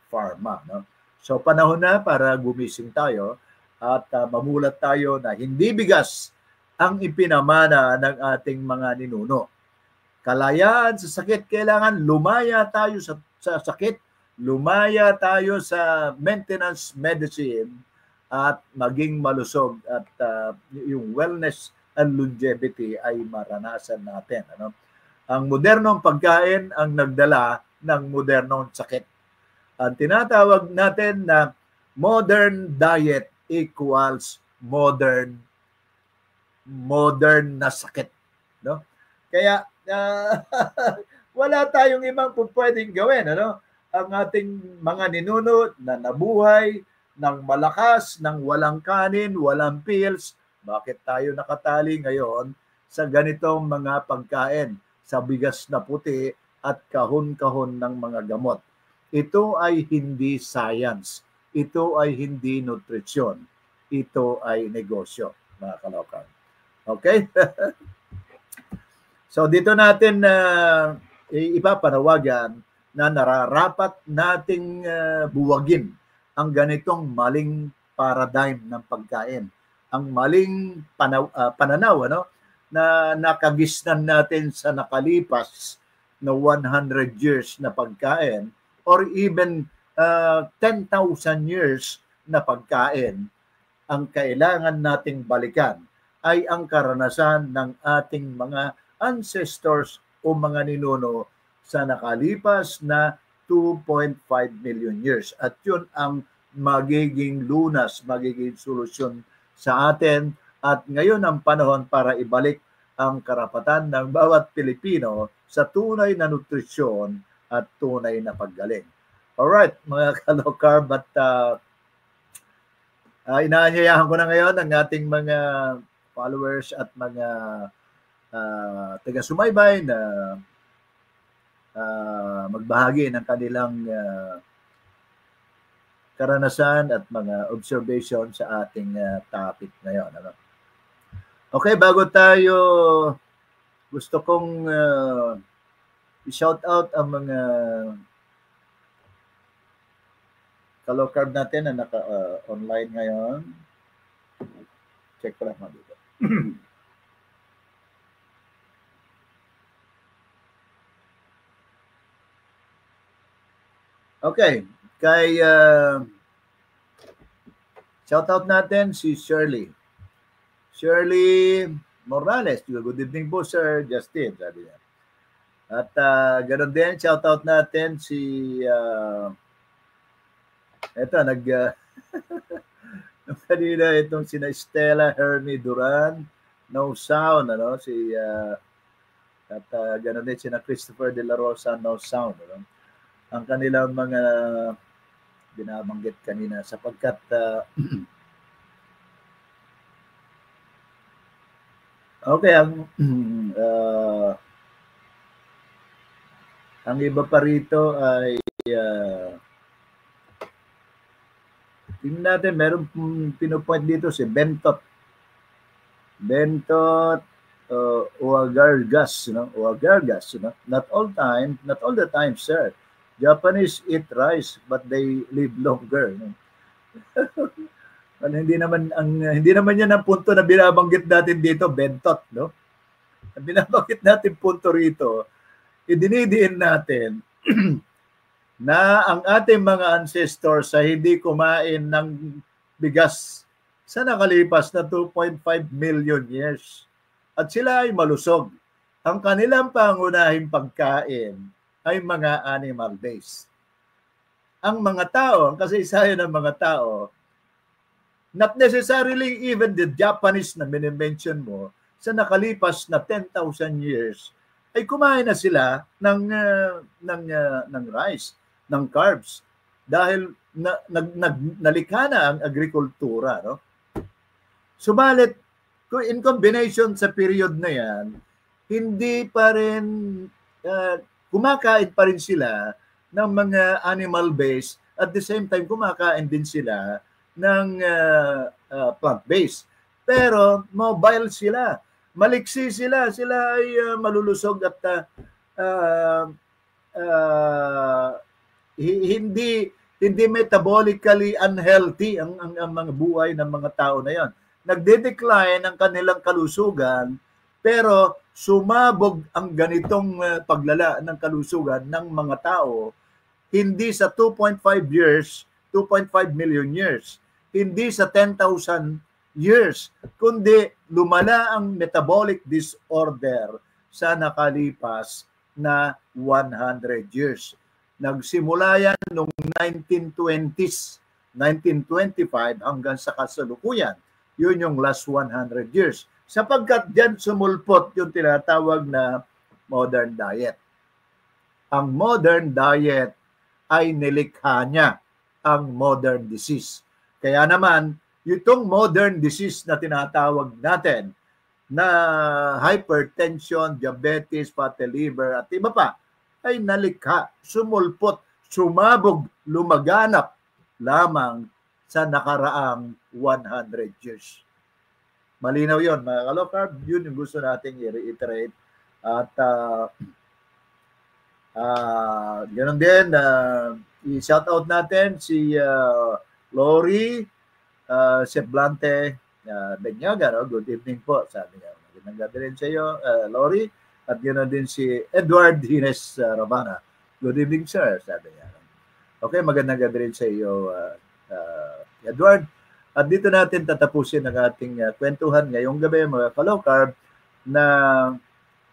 pharma. No? So panahon na para gumising tayo at mamulat tayo na hindi bigas ang ipinamana ng ating mga ninuno. Kalayaan sa sakit, kailangan lumaya tayo sa sakit, lumaya tayo sa maintenance medicine at maging malusog, at yung wellness and longevity ay maranasan natin. Ano? Ang modernong pagkain ang nagdala ng modernong sakit. Ang tinatawag natin na modern diet equals modern na sakit, no? Kaya wala tayong ibang pwedeng gawin. Ano? Ang ating mga ninuno na nabuhay ng malakas, ng walang kanin, walang pills, bakit tayo nakatali ngayon sa ganitong mga pagkain, sa bigas na puti at kahon-kahon ng mga gamot? Ito ay hindi science. Ito ay hindi nutrisyon. Ito ay negosyo, mga kalokal. Okay? So dito natin ipapanawagan na nararapat nating buwagin ang ganitong maling paradigm ng pagkain. Ang maling pananaw na nakagisnan natin sa nakalipas na 100 years na pagkain or even 10,000 years na pagkain. Ang kailangan nating balikan ay ang karanasan ng ating mga ancestors o mga ninuno sa nakalipas na 2.5 million years. At yun ang magiging lunas, magiging solusyon sa atin. At ngayon ang panahon para ibalik ang karapatan ng bawat Pilipino sa tunay na nutrisyon at tunay na paggaling. Alright, mga ka-low-carb, at inaanyayahan ko na ngayon ang ating mga followers at mga taga-sumaybay na magbahagi ng kanilang karanasan at mga observation sa ating topic ngayon. Ano? Okay, bago tayo, gusto kong i-shout out ang mga ka-low-carb natin na naka-online ngayon. Check ko lang mga dito. Okay, kay shoutout natin si Shirley. Shirley Morales. Good evening po, Sir Justin, sabi niya. At ganoon din, shoutout natin si kanina itong sina Stella Hermie Duran, No Sound, ano, si at ganoon din sina Christopher De La Rosa, No Sound, ano. Ang kanilang mga binabanggit kanina sapagkat okay, ang iba pa rito ay tingnan natin, meron pinupoint dito si Bentot Uagargas, Uagargas, not all the time, sir. Japanese eat rice but they live longer. Hindi naman yan ang punto na binabanggit natin dito, Bentot, no? Ang binabanggit natin punto rito, idinidiin natin na ang ating mga ancestors sa hindi kumain ng bigas sa nakalipas na 2.5 million years. At sila ay malusog. Ang kanilang pangunahing pagkain ay mga animal-based. Ang mga tao, ang kasaysayan ng mga tao, not necessarily even the Japanese na minimension mo, sa nakalipas na 10,000 years, ay kumain na sila ng rice, ng carbs, dahil nalikha na ang agrikultura. No? Subalit, in combination sa period na yan, hindi pa rin kumakain pa rin sila ng mga animal-based, at the same time kumakain din sila ng plant-based. Pero mobile sila, maliksi sila ay malulusog at hindi metabolically unhealthy ang mga buhay ng mga tao na yon. Nagde-decline ang kanilang kalusugan, pero sumabog ang ganitong paglala ng kalusugan ng mga tao hindi sa 2.5 million years, hindi sa 10,000 years, kundi lumala ang metabolic disorder sa nakalipas na 100 years. Nagsimula yan noong 1920s, 1925 hanggang sa kasalukuyan. Yun yung last 100 years. Sapagkat dyan sumulpot yung tinatawag na modern diet. Ang modern diet ay nilikha niya ang modern disease. Kaya naman, itong modern disease na tinatawag natin na hypertension, diabetes, fatty liver at iba pa ay nalikha, sumulpot, sumabog, lumaganap lamang sa nakaraang 100 years. Malinaw yon mga ka-low-carb, yun yung gusto nating i-reiterate. At ganoon din, i-shout out natin si Lori Seblante Benyaga. No? Good evening po, sabi niya. Magandang gabi rin sa iyo, Lori. At ganoon din si Edward Hines Rabana. Good evening, sir, sabi niya. Okay, magandang gabi rin sa iyo, Edward. At dito natin tatapusin ang ating kwentuhan ngayong gabi, mga ka-low carb, na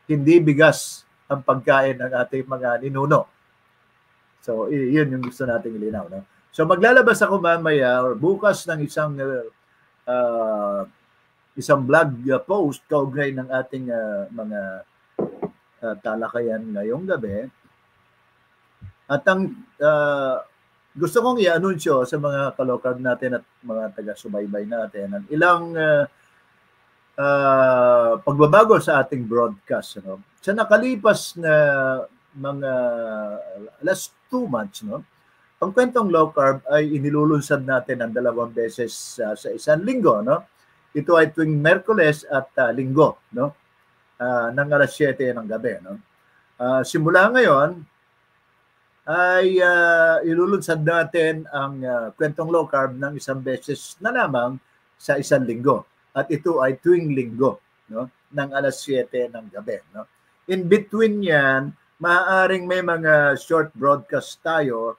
hindi bigas ang pagkain ng ating mga ninuno. So, yun yung gusto nating ilinaw. No? So, maglalabas ako mamaya or bukas ng isang blog post kaugnay ng ating mga talakayan ngayong gabi. At ang gusto kong i-anunsyo sa mga ka-low carb natin at mga taga-subaybay natin ang ilang pagbabago sa ating broadcast. No? Sa nakalipas na mga last 2 months, no? Ang kwentong low carb ay inilulunsad natin ang 2 beses sa isang linggo. No? Ito ay tuwing Merkules at Linggo, no? Ng alas 7 ng gabi. No? Simula ngayon, ay ilulunsad natin ang kwentong low carb ng 1 beses na lamang sa isang linggo. At ito ay tuwing linggo, no? Ng alas 7 ng gabi. No? In between yan, maaaring may mga short broadcast tayo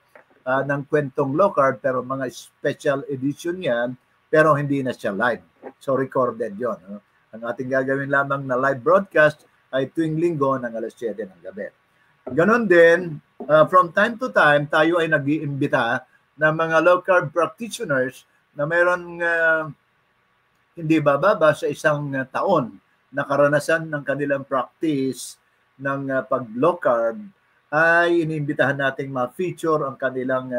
ng kwentong low carb, pero mga special edition yan, pero hindi na siya live. So recorded yon. No? Ang ating gagawin lamang na live broadcast ay tuwing linggo ng alas 7 ng gabi. Ganon din, from time to time, tayo ay nag-iimbita ng mga low carb practitioners na mayroon hindi bababa sa 1 taon na karanasan ng kanilang practice ng pag-low carb, ay iniimbitahan nating ma-feature ang kanilang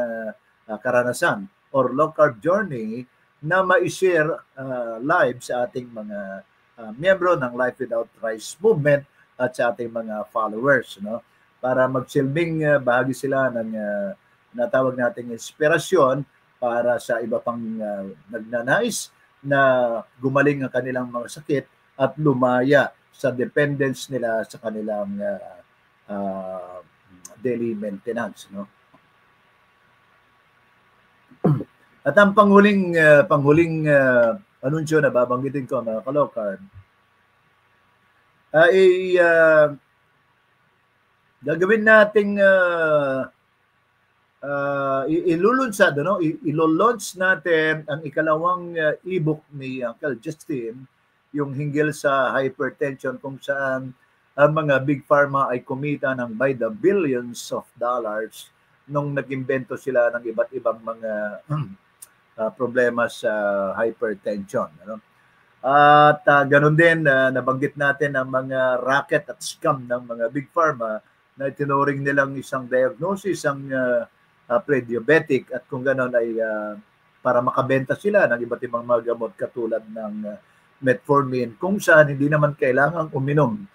karanasan or low carb journey na ma-share live sa ating mga miyembro ng Life Without Rice movement at sa ating mga followers, no? Para magsilbing bahagi sila ng natawag nating inspirasyon para sa iba pang nagnanais na gumaling ang kanilang mga sakit at lumaya sa dependence nila sa kanilang daily maintenance. No? At ang panghuling anunsyo na babanggitin ko, mga ka-low carb, ay gagawin nating ilulunsad, no? Ilo-launch natin ang ikalawang ebook ni Uncle Justin, yung hinggil sa hypertension, kung saan ang mga big pharma ay kumita ng by the billions of dollars nung nag-imbento sila ng iba't ibang mga problema sa hypertension. Ano? At ganun din, nabanggit natin ang mga racket at scam ng mga big pharma na itinuring nilang isang diagnosis, ang pre-diabetic, at kung gano'n ay para makabenta sila ng iba't ibang mga gamot katulad ng metformin, kung saan hindi naman kailangang uminom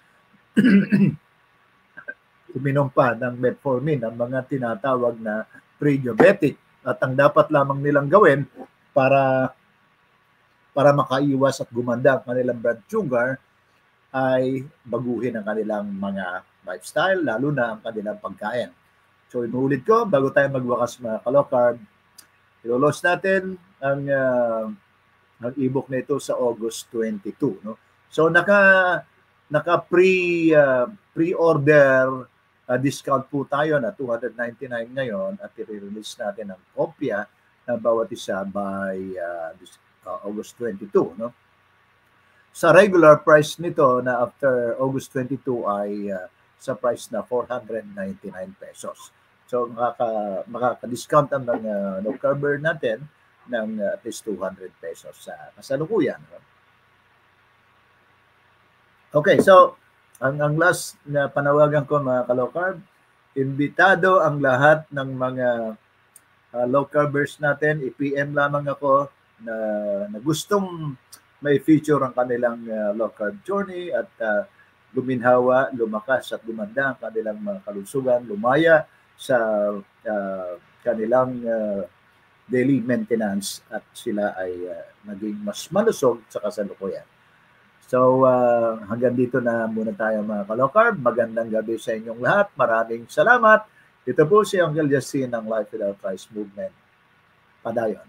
pa ng metformin ang mga tinatawag na pre-diabetic, at ang dapat lamang nilang gawin para makaiwas at gumanda ang kanilang blood sugar ay baguhin ang kanilang mga lifestyle, lalo na ang kanilang pagkain. So inuulit ko, bago tayo magwakas mga ka-low carb, ilo-launch natin ang e-book na ito sa August 22. No? So pre-order discount po tayo na $299 ngayon, at i-release natin ang kopya na bawat isa by August 22. No? Sa regular price nito na after August 22 ay sa price na 499 pesos. So makaka-discount ang mga low carber natin ng at least 200 pesos sa kasalukuyan. No? Okay, so ang last na panawagan ko mga ka-low carb, imbitado ang lahat ng mga low carbers natin. I-PM lamang ako na gustong may feature ang kanilang low carb journey at luminhawa, lumakas at lumanda ang kanilang mga kalusugan, lumaya sa kanilang daily maintenance at sila ay naging mas malusog sa kasalukuyan. So hanggang dito na muna tayo mga ka-low carb. Magandang gabi sa inyong lahat. Maraming salamat. Ito po si Uncle Justin ng Life Without Rice Movement. Padayon.